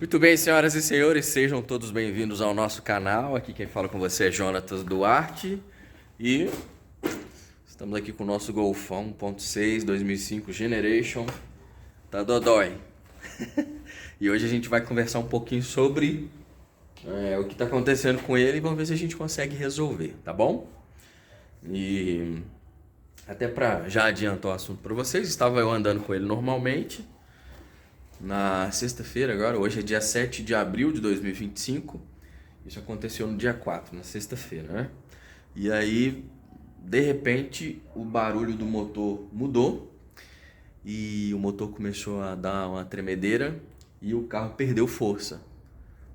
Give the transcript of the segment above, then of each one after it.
Muito bem, senhoras e senhores, sejam todos bem-vindos ao nosso canal. Aqui quem fala com você é Jonatas Duarte e estamos aqui com o nosso Golfão 1.6 2005 Generation, tá dodói. E hoje a gente vai conversar um pouquinho sobre o que está acontecendo com ele e vamos ver se a gente consegue resolver, tá bom? E até para já adiantar o assunto para vocês, estava eu andando com ele normalmente na sexta-feira agora, hoje é dia 7 de abril de 2025, isso aconteceu no dia 4, na sexta-feira, né? E aí, de repente, o barulho do motor mudou e o motor começou a dar uma tremedeira e o carro perdeu força,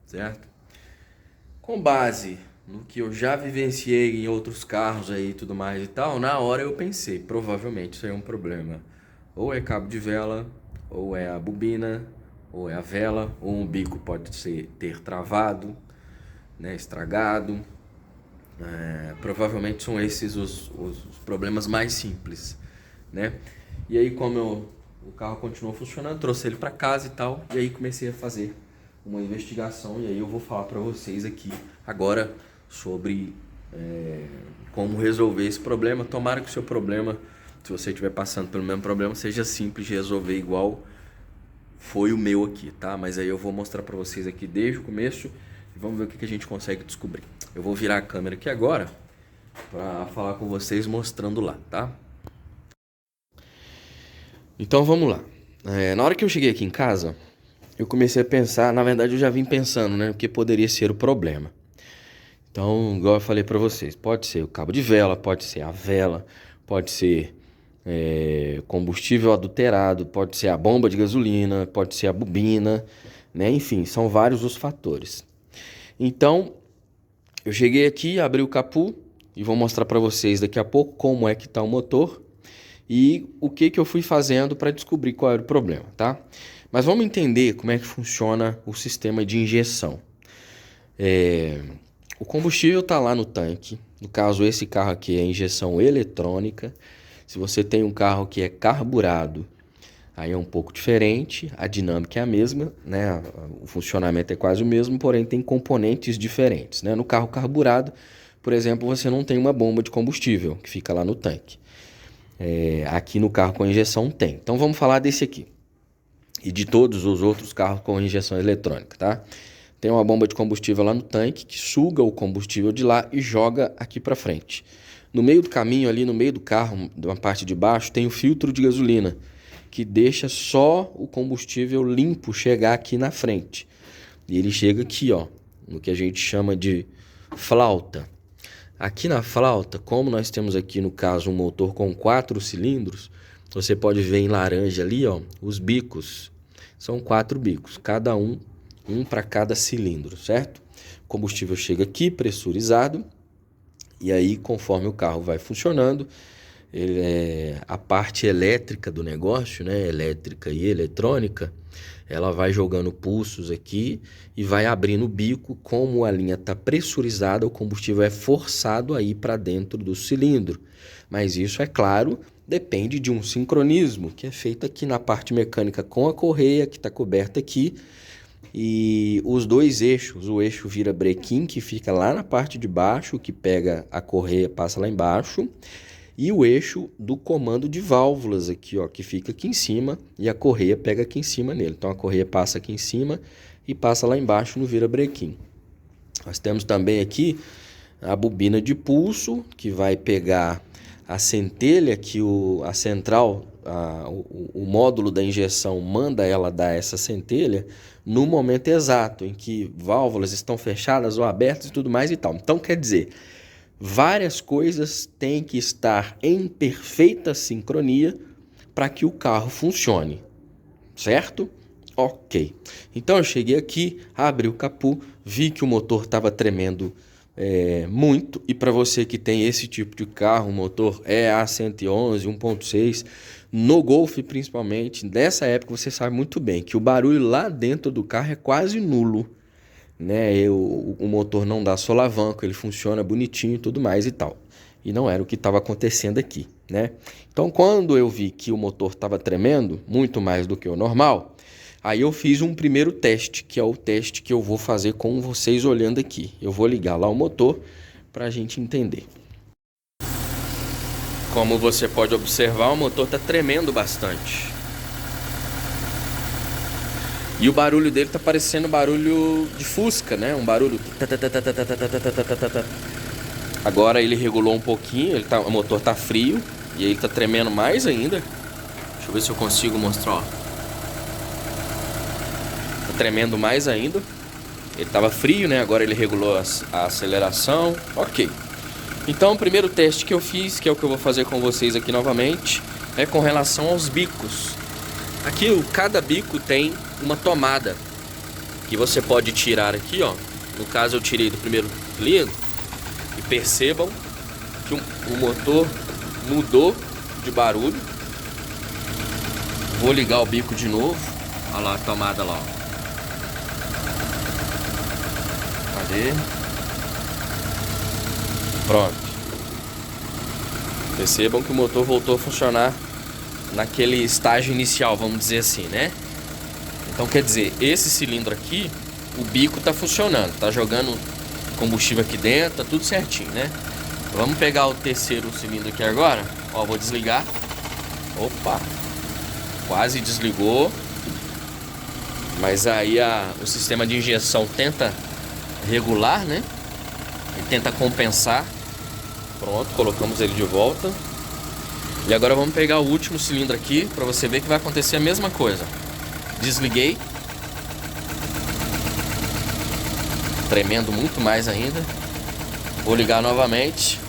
certo? Com base no que eu já vivenciei em outros carros aí e tudo mais e tal, na hora eu pensei, provavelmente isso aí é um problema. Ou é cabo de vela, ou é a bobina, ou é a vela, ou um bico pode ter travado, né, estragado. Provavelmente são esses os problemas mais simples, né? E aí o carro continuou funcionando, trouxe ele para casa e tal, e aí comecei a fazer uma investigação e aí eu vou falar para vocês aqui agora sobre como resolver esse problema. Tomara que o seu problema, se você estiver passando pelo mesmo problema, seja simples de resolver igual foi o meu aqui, tá? Mas aí eu vou mostrar para vocês aqui desde o começo e vamos ver o que a gente consegue descobrir. Eu vou virar a câmera aqui agora para falar com vocês mostrando lá, tá? Então vamos lá. Na hora que eu cheguei aqui em casa, eu comecei a pensar, na verdade eu já vim pensando, né, o que poderia ser o problema. Então, igual eu falei para vocês, pode ser o cabo de vela, pode ser a vela, pode ser combustível adulterado, pode ser a bomba de gasolina, pode ser a bobina, né? Enfim, são vários os fatores. Então, eu cheguei aqui, abri o capô e vou mostrar para vocês daqui a pouco como é que está o motor e o que eu fui fazendo para descobrir qual era o problema, tá? Mas vamos entender como é que funciona o sistema de injeção. O combustível está lá no tanque. No caso, esse carro aqui é injeção eletrônica. Se você tem um carro que é carburado, aí é um pouco diferente. A dinâmica é a mesma, né? O funcionamento é quase o mesmo, porém tem componentes diferentes, né? No carro carburado, por exemplo, você não tem uma bomba de combustível que fica lá no tanque. Aqui no carro com injeção tem. Então vamos falar desse aqui. E de todos os outros carros com injeção eletrônica, tá? Tem uma bomba de combustível lá no tanque que suga o combustível de lá e joga aqui para frente. No meio do caminho, ali no meio do carro, na parte de baixo, tem o filtro de gasolina, que deixa só o combustível limpo chegar aqui na frente. E ele chega aqui, ó, no que a gente chama de flauta. Aqui na flauta, como nós temos aqui no caso um motor com 4 cilindros, você pode ver em laranja ali, ó, os bicos. São 4 bicos, cada um para cada cilindro, certo? O combustível chega aqui pressurizado e aí conforme o carro vai funcionando, a parte elétrica do negócio, né, elétrica e eletrônica, ela vai jogando pulsos aqui e vai abrindo o bico. Como a linha está pressurizada, o combustível é forçado a ir para dentro do cilindro. Mas isso, é claro, depende de um sincronismo que é feito aqui na parte mecânica com a correia que está coberta aqui e os dois eixos. O eixo vira brequim, que fica lá na parte de baixo, que pega a correia, passa lá embaixo, e o eixo do comando de válvulas aqui, ó, que fica aqui em cima e a correia pega aqui em cima nele. Então a correia passa aqui em cima e passa lá embaixo no vira-brequim. Nós temos também aqui a bobina de pulso, que vai pegar a centelha que a central, o módulo da injeção manda ela dar essa centelha no momento exato em que válvulas estão fechadas ou abertas e tudo mais e tal. Então, quer dizer, várias coisas têm que estar em perfeita sincronia para que o carro funcione, certo? Ok. Então eu cheguei aqui, abri o capô, vi que o motor estava tremendo muito. E para você que tem esse tipo de carro, o motor A111, 1.6, no Golf principalmente, nessa época você sabe muito bem que o barulho lá dentro do carro é quase nulo, né? O motor não dá solavanco, ele funciona bonitinho e tudo mais e tal. E não era o que estava acontecendo aqui, né? Então, quando eu vi que o motor estava tremendo, muito mais do que o normal, Aí eu fiz um primeiro teste, que é o teste que eu vou fazer com vocês olhando aqui. Eu vou ligar lá o motor para a gente entender. Como você pode observar, o motor está tremendo bastante. E o barulho dele tá parecendo barulho de Fusca, né? Um barulho... Agora ele regulou um pouquinho, o motor tá frio e ele tá tremendo mais ainda. Deixa eu ver se eu consigo mostrar, ó. Tá tremendo mais ainda. Ele tava frio, né? Agora ele regulou a aceleração. Ok. Então o primeiro teste que eu fiz, que é o que eu vou fazer com vocês aqui novamente, é com relação aos bicos. Aqui, cada bico tem uma tomada que você pode tirar aqui, ó. No caso eu tirei do primeiro cilindro. E percebam que o motor mudou de barulho. Vou ligar o bico de novo. Olha lá a tomada lá, ó. Cadê? Pronto. Percebam que o motor voltou a funcionar naquele estágio inicial, vamos dizer assim, né? Então quer dizer, esse cilindro aqui, o bico tá funcionando, tá jogando combustível aqui dentro, tá tudo certinho, né? Vamos pegar o terceiro cilindro aqui agora. Ó, vou desligar. Opa, quase desligou. Mas aí o sistema de injeção tenta regular, né? Ele tenta compensar. Pronto, colocamos ele de volta. E agora vamos pegar o último cilindro aqui para você ver que vai acontecer a mesma coisa. Desliguei. Tremendo muito mais ainda. Vou ligar novamente.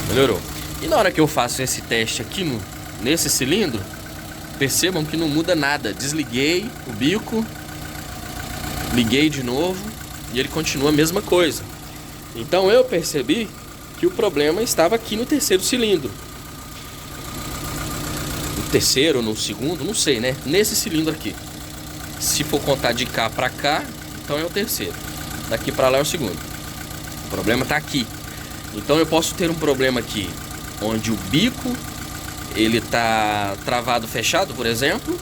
Melhorou. E na hora que eu faço esse teste aqui nesse cilindro, percebam que não muda nada. Desliguei o bico, liguei de novo e ele continua a mesma coisa. Então eu percebi que o problema estava aqui no terceiro cilindro. Terceiro ou no segundo, não sei, né? Nesse cilindro aqui. Se for contar de cá pra cá, então é o terceiro. Daqui pra lá é o segundo. O problema tá aqui. Então eu posso ter um problema aqui onde o bico ele tá travado fechado, por exemplo,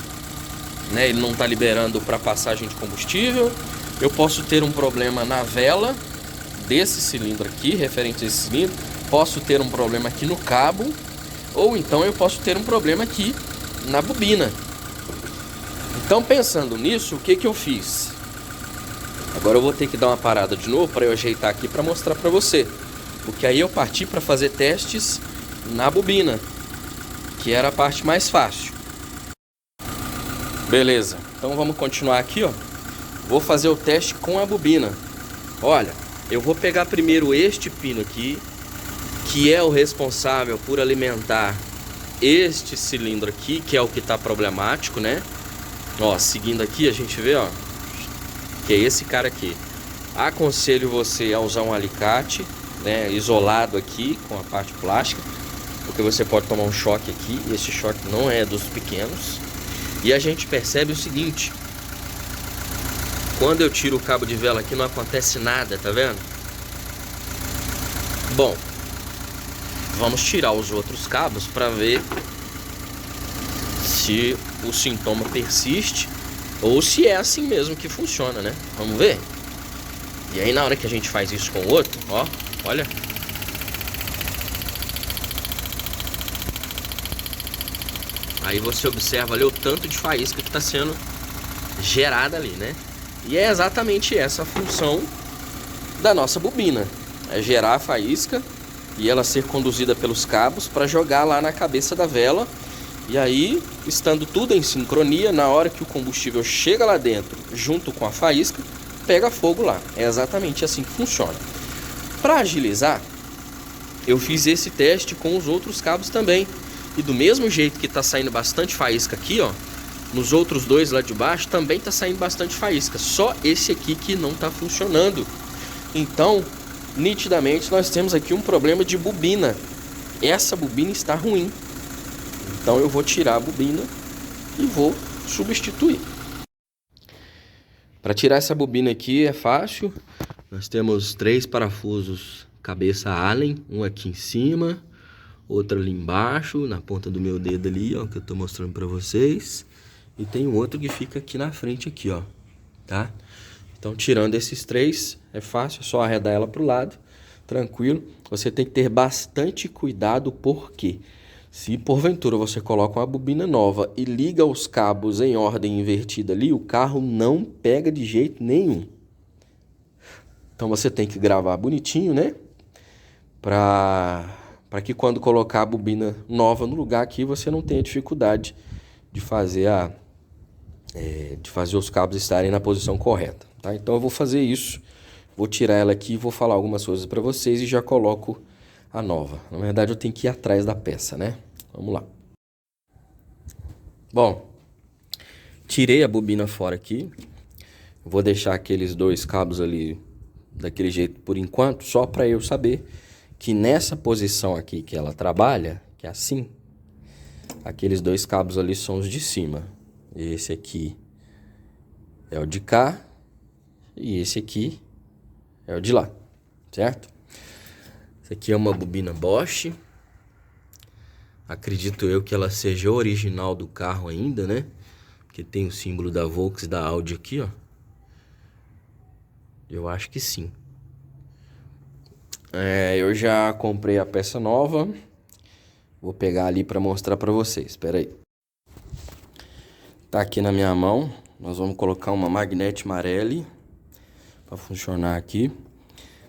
né? Ele não tá liberando para passagem de combustível. Eu posso ter um problema na vela desse cilindro aqui, referente a esse cilindro. Posso ter um problema aqui no cabo. Ou então eu posso ter um problema aqui na bobina. Então pensando nisso, o que eu fiz? Agora eu vou ter que dar uma parada de novo para eu ajeitar aqui para mostrar para você. Porque aí eu parti para fazer testes na bobina, que era a parte mais fácil. Beleza, então vamos continuar aqui, ó. Vou fazer o teste com a bobina. Olha, eu vou pegar primeiro este pino aqui, que é o responsável por alimentar este cilindro aqui, que é o que está problemático, né? Ó, seguindo aqui a gente vê, ó, que é esse cara aqui. Aconselho você a usar um alicate, né, isolado aqui com a parte plástica, porque você pode tomar um choque aqui, e esse choque não é dos pequenos. E a gente percebe o seguinte: quando eu tiro o cabo de vela aqui não acontece nada, tá vendo? Bom, vamos tirar os outros cabos para ver se o sintoma persiste ou se é assim mesmo que funciona, né? Vamos ver? E aí na hora que a gente faz isso com o outro, ó, olha. Aí você observa ali o tanto de faísca que está sendo gerada ali, né? E é exatamente essa a função da nossa bobina. É gerar a faísca e ela ser conduzida pelos cabos para jogar lá na cabeça da vela. E aí, estando tudo em sincronia, na hora que o combustível chega lá dentro, junto com a faísca, pega fogo lá. É exatamente assim que funciona. Para agilizar, eu fiz esse teste com os outros cabos também. E do mesmo jeito que está saindo bastante faísca aqui, ó, nos outros dois lá de baixo também está saindo bastante faísca. Só esse aqui que não está funcionando. Então, nitidamente, nós temos aqui um problema de bobina. Essa bobina está ruim. Então eu vou tirar a bobina e vou substituir. Para tirar essa bobina aqui é fácil. Nós temos 3 parafusos cabeça Allen, um aqui em cima, outro ali embaixo, na ponta do meu dedo ali, ó, que eu estou mostrando para vocês. e tem um outro que fica aqui na frente aqui, ó, tá? Então, tirando esses três, é fácil, é só arredar ela pro lado, tranquilo. Você tem que ter bastante cuidado, porque se porventura você coloca uma bobina nova e liga os cabos em ordem invertida ali, o carro não pega de jeito nenhum. Então você tem que gravar bonitinho, né? Para que quando colocar a bobina nova no lugar aqui, você não tenha dificuldade de fazer os cabos estarem na posição correta, tá? Então eu vou fazer isso, vou tirar ela aqui, vou falar algumas coisas para vocês e já coloco a nova. Na verdade eu tenho que ir atrás da peça, né? Vamos lá. Bom, tirei a bobina fora aqui. Vou deixar aqueles dois cabos ali daquele jeito por enquanto, só para eu saber que nessa posição aqui que ela trabalha, que é assim, aqueles dois cabos ali são os de cima. Esse aqui é o de cá e esse aqui é o de lá, certo? Esse aqui é uma bobina Bosch. Acredito eu que ela seja original do carro ainda, né? Porque tem o símbolo da Volks e da Audi aqui, ó. Eu acho que sim. Eu já comprei a peça nova. Vou pegar ali para mostrar para vocês. Espera aí. Tá aqui na minha mão. Nós vamos colocar uma Magnete Marelli para funcionar aqui.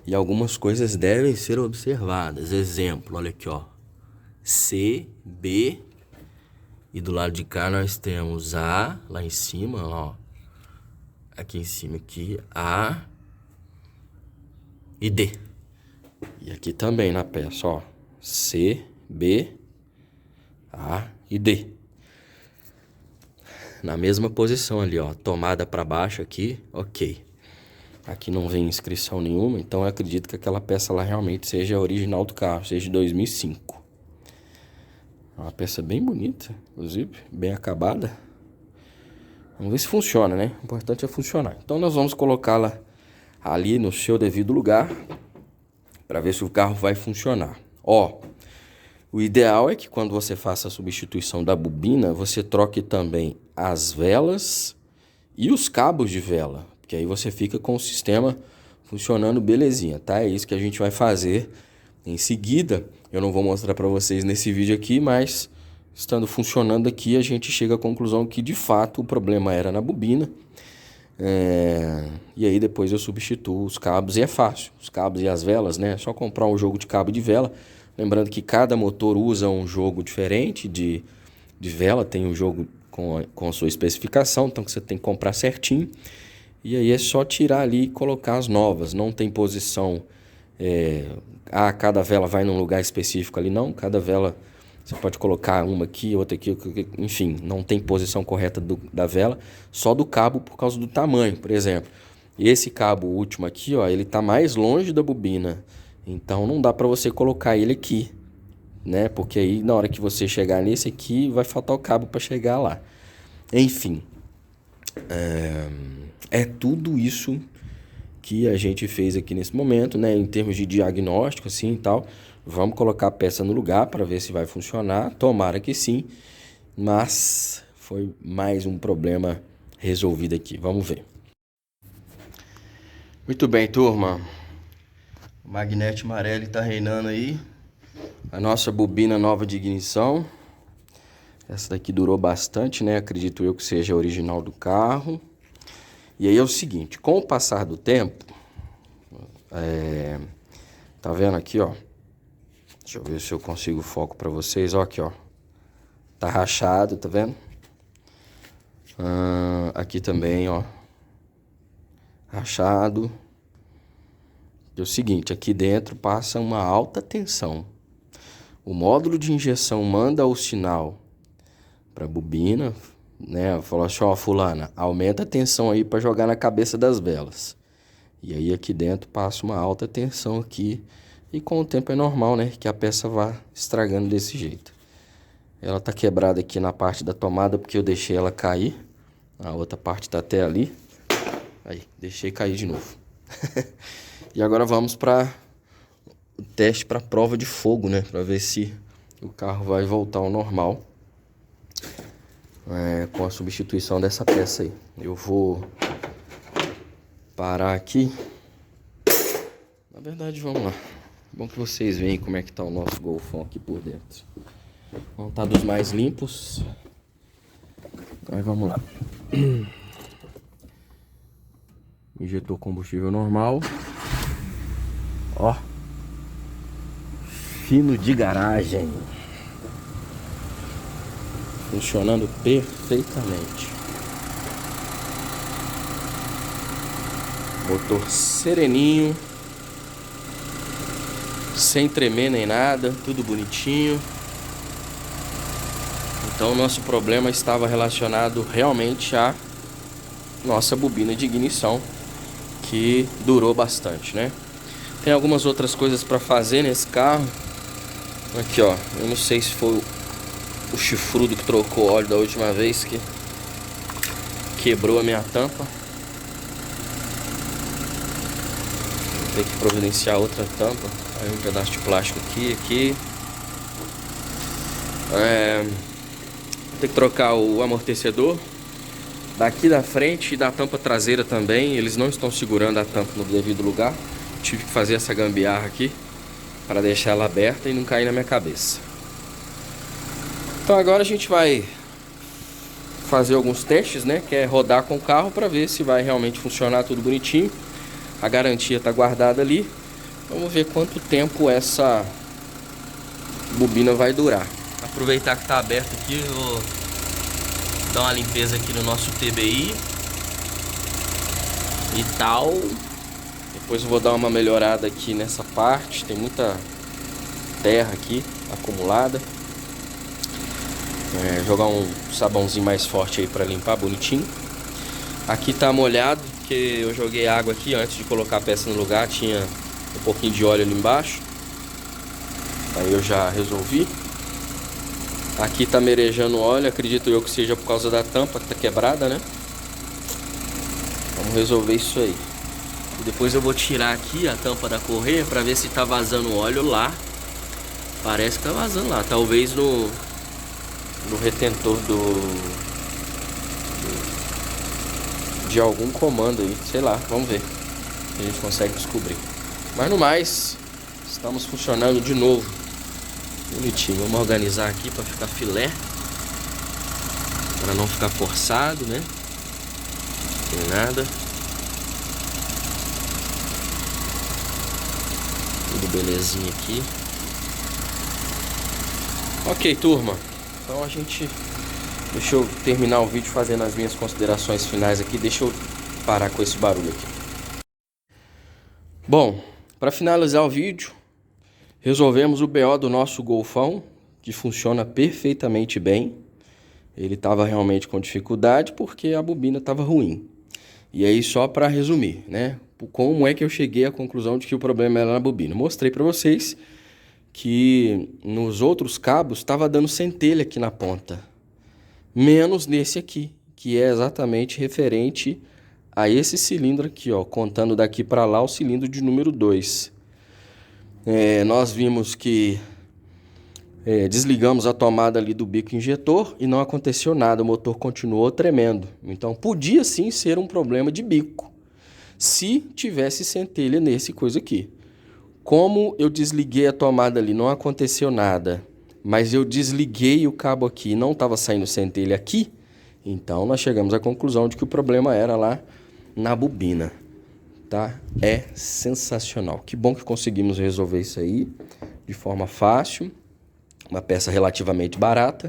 E algumas coisas devem ser observadas. Exemplo, olha aqui, ó. C, B, e do lado de cá nós temos A, lá em cima, ó, aqui em cima, aqui, A e D. E aqui também na peça, ó, C, B, A e D. Na mesma posição ali, ó, tomada para baixo aqui, ok. Aqui não vem inscrição nenhuma, então eu acredito que aquela peça lá realmente seja original do carro, seja de 2005. É uma peça bem bonita, inclusive, bem acabada. Vamos ver se funciona, né? O importante é funcionar. Então nós vamos colocá-la ali no seu devido lugar para ver se o carro vai funcionar. Ó, o ideal é que quando você faça a substituição da bobina, você troque também as velas e os cabos de vela, porque aí você fica com o sistema funcionando belezinha, tá? É isso que a gente vai fazer em seguida. Eu não vou mostrar para vocês nesse vídeo aqui, mas estando funcionando aqui, a gente chega à conclusão que de fato o problema era na bobina. E aí depois eu substituo os cabos e é fácil. Os cabos e as velas, né? É só comprar um jogo de cabo de vela. Lembrando que cada motor usa um jogo diferente de vela, tem um jogo com a sua especificação, então que você tem que comprar certinho. E aí é só tirar ali e colocar as novas. Não tem posição... cada vela vai num lugar específico ali, não. Cada vela você pode colocar uma aqui, outra aqui, enfim, não tem posição correta da vela, só do cabo por causa do tamanho, por exemplo. Esse cabo último aqui, ó, ele tá mais longe da bobina, então não dá para você colocar ele aqui, né? Porque aí na hora que você chegar nesse aqui, vai faltar o cabo para chegar lá. Enfim, é tudo isso que a gente fez aqui nesse momento, né, em termos de diagnóstico assim e tal. Vamos colocar a peça no lugar para ver se vai funcionar, tomara que sim, mas foi mais um problema resolvido aqui, vamos ver. Muito bem, turma, o Magnete Marelli tá reinando aí, a nossa bobina nova de ignição. Essa daqui durou bastante, né, acredito eu que seja a original do carro. E aí é o seguinte, com o passar do tempo, tá vendo aqui, ó? Deixa eu ver se eu consigo foco para vocês, ó, aqui, ó. Tá rachado, tá vendo? Aqui também, ó. Rachado. E é o seguinte, aqui dentro passa uma alta tensão. O módulo de injeção manda o sinal para a bobina, né? Falou assim, ó, fulana, aumenta a tensão aí para jogar na cabeça das velas. E aí aqui dentro passa uma alta tensão aqui. E com o tempo é normal, né? Que a peça vá estragando desse jeito. Ela tá quebrada aqui na parte da tomada porque eu deixei ela cair. A outra parte tá até ali. Aí, deixei cair de novo. E agora vamos para o teste para prova de fogo, né? Para ver se o carro vai voltar ao normal. com a substituição dessa peça aí. Eu vou parar aqui. Na verdade, vamos lá. Bom que vocês veem como é que tá o nosso Golfão aqui por dentro. Vamos tá dos mais limpos. Aí vamos lá. Injetor combustível normal. Ó. Fino de garagem. Funcionando perfeitamente. Motor sereninho. Sem tremer nem nada. Tudo bonitinho. Então o nosso problema estava relacionado realmente à nossa bobina de ignição, que durou bastante, né? Tem algumas outras coisas para fazer nesse carro. Aqui, ó, eu não sei se foi o chifrudo que trocou óleo da última vez que quebrou a minha tampa. Vou ter que providenciar outra tampa. Aí um pedaço de plástico aqui. Tem que trocar o amortecedor daqui da frente e da tampa traseira também. Eles não estão segurando a tampa no devido lugar. Tive que fazer essa gambiarra aqui para deixar ela aberta e não cair na minha cabeça. Então agora a gente vai fazer alguns testes, né? Que é rodar com o carro para ver se vai realmente funcionar tudo bonitinho. A garantia está guardada ali. Vamos ver quanto tempo essa bobina vai durar. Aproveitar que está aberto aqui, eu vou dar uma limpeza aqui no nosso TBI e tal. Depois eu vou dar uma melhorada aqui nessa parte. Tem muita terra aqui acumulada. Jogar um sabãozinho mais forte aí para limpar bonitinho. Aqui tá molhado porque eu joguei água aqui antes de colocar a peça no lugar. Tinha um pouquinho de óleo ali embaixo. Aí eu já resolvi. Aqui tá merejando óleo, acredito eu que seja por causa da tampa que tá quebrada, né? Vamos resolver isso aí. E depois eu vou tirar aqui a tampa da correia para ver se tá vazando óleo lá. Parece que tá vazando lá, talvez no retentor de algum comando aí, sei lá, vamos ver se a gente consegue descobrir. Mas no mais, estamos funcionando de novo. Bonitinho, vamos organizar aqui para ficar filé, para não ficar forçado, né? Não tem nada. Tudo belezinha aqui. Ok, turma. Então deixa eu terminar o vídeo fazendo as minhas considerações finais aqui. Deixa eu parar com esse barulho aqui. Bom, para finalizar o vídeo, resolvemos o BO do nosso Golfão, que funciona perfeitamente bem. Ele estava realmente com dificuldade porque a bobina estava ruim. E aí, só para resumir, né? Como é que eu cheguei à conclusão de que o problema era na bobina? Mostrei para vocês que nos outros cabos estava dando centelha aqui na ponta. Menos nesse aqui, que é exatamente referente a esse cilindro aqui, ó. Contando daqui para lá o cilindro de número 2. Nós vimos que desligamos a tomada ali do bico injetor e não aconteceu nada, o motor continuou tremendo. Então podia sim ser um problema de bico, se tivesse centelha nesse coisa aqui. Como eu desliguei a tomada ali, não aconteceu nada, mas eu desliguei o cabo aqui e não estava saindo centelha aqui, então nós chegamos à conclusão de que o problema era lá na bobina. Tá? É sensacional. Que bom que conseguimos resolver isso aí de forma fácil. Uma peça relativamente barata.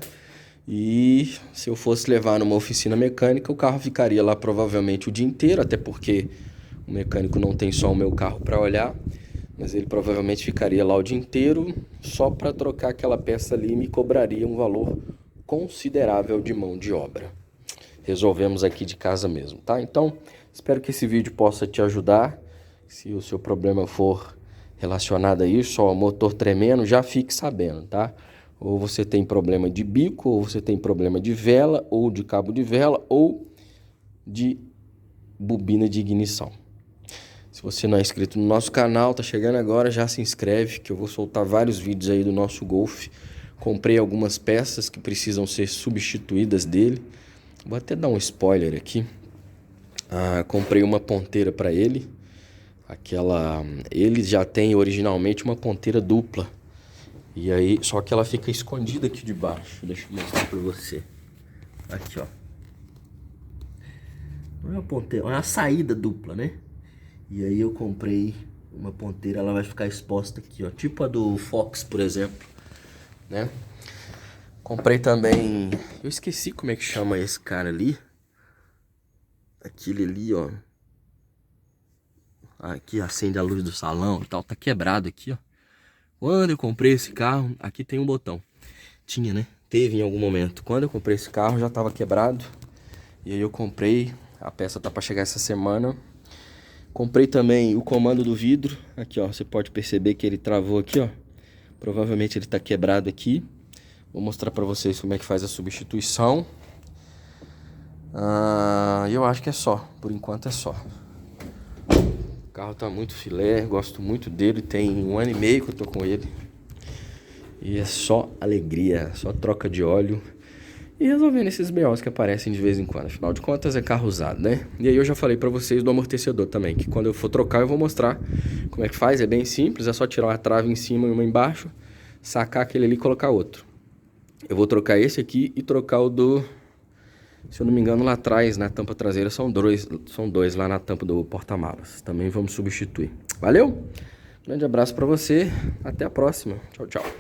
E se eu fosse levar numa oficina mecânica, o carro ficaria lá provavelmente o dia inteiro, até porque o mecânico não tem só o meu carro para olhar, mas ele provavelmente ficaria lá o dia inteiro só para trocar aquela peça ali e me cobraria um valor considerável de mão de obra. Resolvemos aqui de casa mesmo, tá? Então, espero que esse vídeo possa te ajudar. Se o seu problema for relacionado a isso, ó, motor tremendo, já fique sabendo, tá? Ou você tem problema de bico, ou você tem problema de vela, ou de cabo de vela, ou de bobina de ignição. Se você não é inscrito no nosso canal, tá chegando agora, já se inscreve, que eu vou soltar vários vídeos aí do nosso Golf Comprei algumas peças que precisam ser substituídas dele. Vou até dar um spoiler aqui. Comprei uma ponteira para ele. Ele já tem originalmente uma ponteira dupla. E aí, só que ela fica escondida aqui debaixo. Deixa eu mostrar para você. Aqui, ó. Não é uma ponteira, é uma saída dupla, né? E aí eu comprei uma ponteira, ela vai ficar exposta aqui, ó. Tipo a do Fox, por exemplo, né? Comprei também... Eu esqueci como é que chama esse cara ali. Aquele ali, ó. Aqui acende a luz do salão e tal. Tá quebrado aqui, ó. Quando eu comprei esse carro, aqui tem um botão. Tinha, né? Teve em algum momento. Quando eu comprei esse carro, já tava quebrado. E aí eu comprei. A peça tá pra chegar essa semana. Comprei também o comando do vidro. Aqui, ó. Você pode perceber que ele travou aqui, ó. Provavelmente ele tá quebrado aqui. Vou mostrar pra vocês como é que faz a substituição. Eu acho que é só. Por enquanto é só. O carro tá muito filé. Gosto muito dele. Tem 1 ano e meio que eu tô com ele. E é só alegria. Só troca de óleo. E resolvendo esses BOs que aparecem de vez em quando. Afinal de contas é carro usado, né? E aí eu já falei pra vocês do amortecedor também. Que quando eu for trocar eu vou mostrar como é que faz. É bem simples. É só tirar uma trave em cima e uma embaixo. Sacar aquele ali e colocar outro. Eu vou trocar esse aqui e trocar o do... Se eu não me engano, lá atrás, na tampa traseira, são dois lá na tampa do porta-malas. Também vamos substituir. Valeu? Grande abraço pra você. Até a próxima. Tchau, tchau.